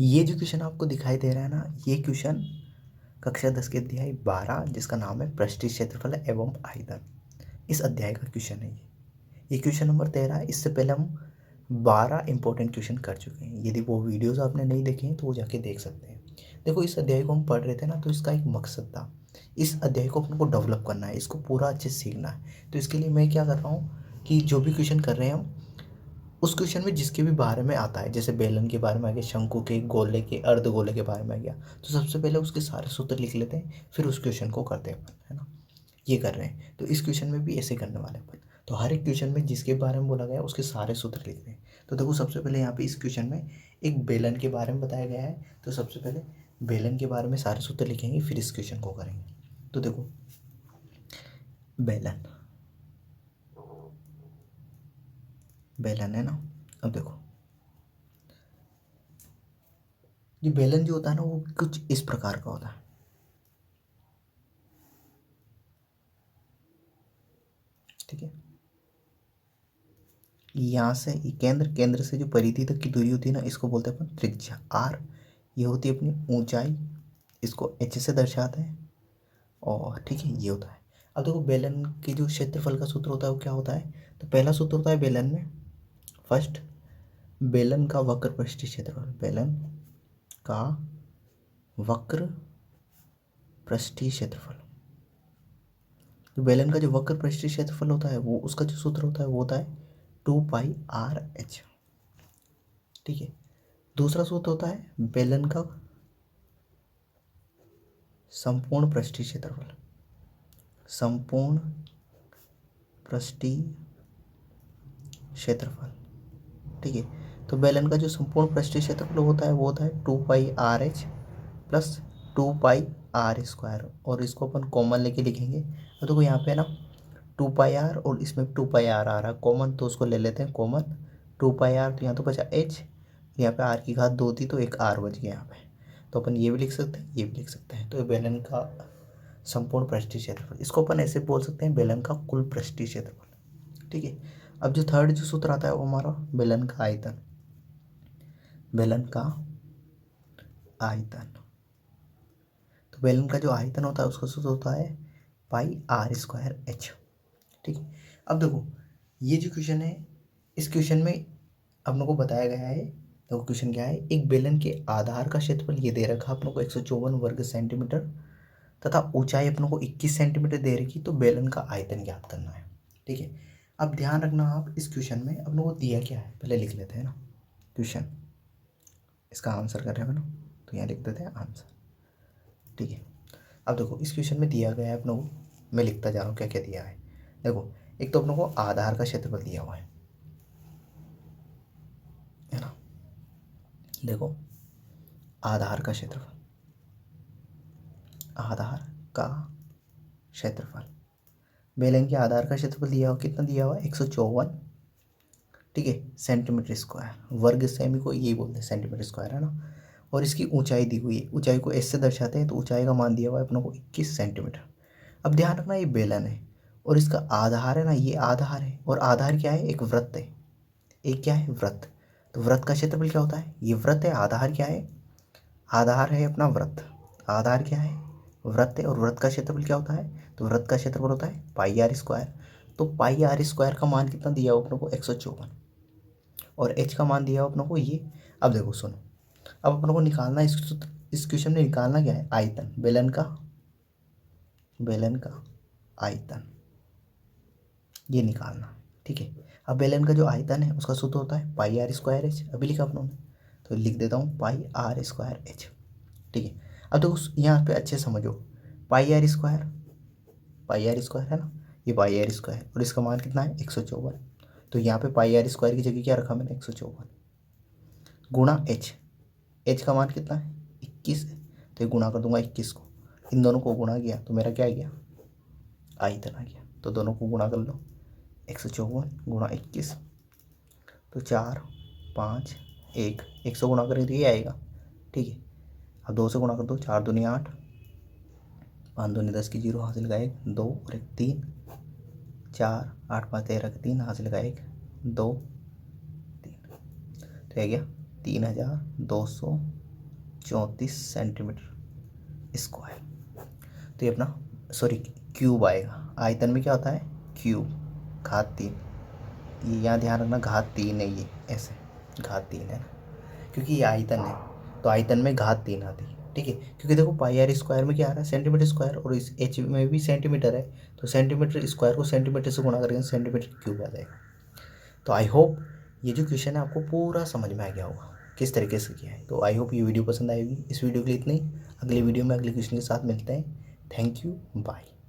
ये जो क्वेश्चन आपको दिखाई दे रहा है ना, ये क्वेश्चन कक्षा 10 के अध्याय 12 जिसका नाम है पृष्ठीय क्षेत्रफल एवं आयतन, इस अध्याय का क्वेश्चन है ये क्वेश्चन नंबर 13 है। इससे पहले हम 12 इंपॉर्टेंट क्वेश्चन कर चुके हैं। यदि वो वीडियोस आपने नहीं देखे हैं तो वो जाके देख सकते हैं। देखो, इस अध्याय को हम पढ़ रहे थे ना, तो इसका एक मकसद था, इस अध्याय को अपने को डेवलप करना है, इसको पूरा अच्छे से सीखना है। तो इसके लिए मैं क्या कर रहा हूँ कि जो भी क्वेश्चन कर रहे हैं हम, उस क्वेश्चन में जिसके भी बारे में आता है, जैसे बेलन के बारे में आ गया, शंकु के, गोले के, अर्धगोले के बारे में आ गया, तो सबसे पहले उसके सारे सूत्र लिख लेते हैं, फिर उस क्वेश्चन को करते हैं अपन, है ना। ये कर रहे हैं, तो इस क्वेश्चन में भी ऐसे करने वाले हैं अपन। तो हर एक क्वेश्चन में जिसके बारे में बोला गया है उसके सारे सूत्र लिख रहे हैं। तो देखो, सबसे पहले यहाँ पे इस क्वेश्चन में एक बेलन के बारे में बताया गया है, तो सबसे पहले बेलन के बारे में सारे सूत्र लिखेंगे, फिर इस क्वेश्चन को करेंगे। तो देखो, बेलन बेलन है ना। अब देखो, ये बेलन जो होता है ना, वो कुछ इस प्रकार का होता है, ठीक है। यहाँ से केंद्र से जो परिधि तक की दूरी होती है ना, इसको बोलते हैं अपन त्रिज्या आर। ये होती है अपनी ऊंचाई, इसको एच से दर्शाते हैं, और ठीक है, ये होता है। अब देखो, बेलन के जो क्षेत्रफल का सूत्र होता है वो क्या होता है। तो पहला सूत्र होता है बेलन में, फर्स्ट, बेलन का वक्र पृष्ठीय क्षेत्रफल, बेलन का वक्र पृष्ठीय क्षेत्रफल। तो बेलन का जो वक्र पृष्ठीय क्षेत्रफल होता है, वो उसका जो सूत्र होता है वो होता है 2πr/h, ठीक है। दूसरा सूत्र होता है बेलन का संपूर्ण पृष्ठीय क्षेत्रफल, संपूर्ण पृष्ठीय क्षेत्रफल, ठीक है। तो बेलन का जो संपूर्ण पृष्ठीय क्षेत्रफल होता है वो होता है 2πr/h प्लस 2πr², और इसको अपन कॉमन लेके लिखेंगे। तो देखो, यहाँ पे ना 2πr और इसमें 2πr आ रहा है कॉमन, तो उसको ले लेते हैं कॉमन। 2πr, तो यहाँ तो बचा h, यहाँ पे r की घात 2 थी तो एक r बच गया यहाँ पे। तो अपन ये भी लिख सकते हैं, ये भी लिख सकते हैं। तो ये बेलन का संपूर्ण पृष्ठीय क्षेत्रफल, इसको अपन ऐसे बोल सकते हैं, बेलन का कुल पृष्ठीय क्षेत्रफल, ठीक है। अब जो थर्ड जो सूत्र आता है वो हमारा बेलन का आयतन, बेलन का आयतन। तो बेलन का जो आयतन होता है उसका सूत्र होता है πr²h, ठीक है। अब देखो, ये जो क्वेश्चन है, इस क्वेश्चन में अपनों को बताया गया है, देखो क्वेश्चन क्या है, एक बेलन के आधार का क्षेत्रफल ये दे रखा अपनों को 154 वर्ग सेंटीमीटर तथा ऊंचाई अपनों को 21 सेंटीमीटर दे रखी, तो बेलन का आयतन ज्ञात करना है, ठीक है। अब ध्यान रखना, आप इस क्वेश्चन में अपनों को दिया क्या है पहले लिख लेते हैं ना, क्वेश्चन इसका आंसर कर रहे हैं ना, तो यहाँ लिख देते हैं आंसर, ठीक है। अब देखो, इस क्वेश्चन में दिया गया है अपनों को, मैं लिखता जा रहा हूँ क्या क्या दिया है। देखो, एक तो अपनों को आधार का क्षेत्रफल दिया हुआ है ना। देखो, आधार का क्षेत्रफल, आधार का क्षेत्रफल, बेलन के आधार का क्षेत्रफल दिया हुआ, कितना दिया हुआ है 154, ठीक है, सेंटीमीटर स्क्वायर, वर्ग सेमी को यही बोलते हैं सेंटीमीटर स्क्वायर, है ना। और इसकी ऊंचाई दी हुई है, ऊंचाई को एस से दर्शाते हैं, तो ऊंचाई का मान दिया हुआ है अपनों को 21 सेंटीमीटर। अब ध्यान रखना, ये बेलन है और इसका आधार है ना, ये आधार है, और आधार क्या है, एक वृत्त है, एक क्या है, वृत्त। तो वृत्त का क्षेत्रफल क्या होता है, ये वृत्त है, आधार क्या है, आधार है अपना वृत्त, आधार क्या है, वृत्त है, और वृत्त का क्षेत्रफल क्या होता है, तो वृत्त का क्षेत्रफल होता है πr²। तो πr² का मान कितना दिया हुआ अपनों को 154, और h का मान दिया हुआ अपनों को ये। अब देखो सुनो, अब अपनों को निकालना इस क्वेश्चन में निकालना क्या है, आयतन, बेलन का आयतन, ये निकालना, ठीक है। अब बेलन का जो आयतन है उसका सूत्र होता है πr²h, अभी लिखा अपनों ने, तो लिख देता हूँ πr²h, ठीक है। अब तो यहाँ पे अच्छे समझो, πr² है ना, ये πr², और इसका मान कितना है 154, तो यहाँ पे πr² की जगह क्या रखा मैंने 154, गुणा h का मान कितना है 21 है, तो ये गुणा कर दूंगा 21 को, इन दोनों को गुणा किया तो मेरा क्या आ गया, आयतन आ गया। तो दोनों को गुणा कर लो, 154 गुणा 21, तो 4 5 1, 1 से गुणा करें तो ये आएगा, ठीक है। अब 2 से गुणा कर दो, 4 दूनी 8, 5 दूनी 10 की 0, हासिल का 1 2 और 1 3, 4 8 5 13 का 3, हासिल का 1 2 3, तो आ गया 3200 34 सेंटीमीटर स्क्वायर। तो ये अपना क्यूब आएगा। आयतन में क्या होता है? क्यूब, घात 3। ये यहाँ ध्यान रखना, घात 3 है, ये ऐसे घात 3 है ना, क्योंकि ये आयतन है तो आयतन में घात 3 आती है। ठीक है, क्योंकि देखो पाई आर स्क्वायर में क्या आ रहा है? सेंटीमीटर स्क्वायर, और इस एच में भी सेंटीमीटर है, तो सेंटीमीटर स्क्वायर को सेंटीमीटर से गुणा करेंगे, सेंटीमीटर क्यूब आ जाएगा। तो आई होप ये जो क्वेश्चन है आपको पूरा समझ में आ गया होगा किस तरीके से किया है। तो आई होप ये वीडियो पसंद आएगी। इस वीडियो के लिए इतना ही। अगली वीडियो में अगले क्वेश्चन के साथ मिलते हैं। Thank you, bye.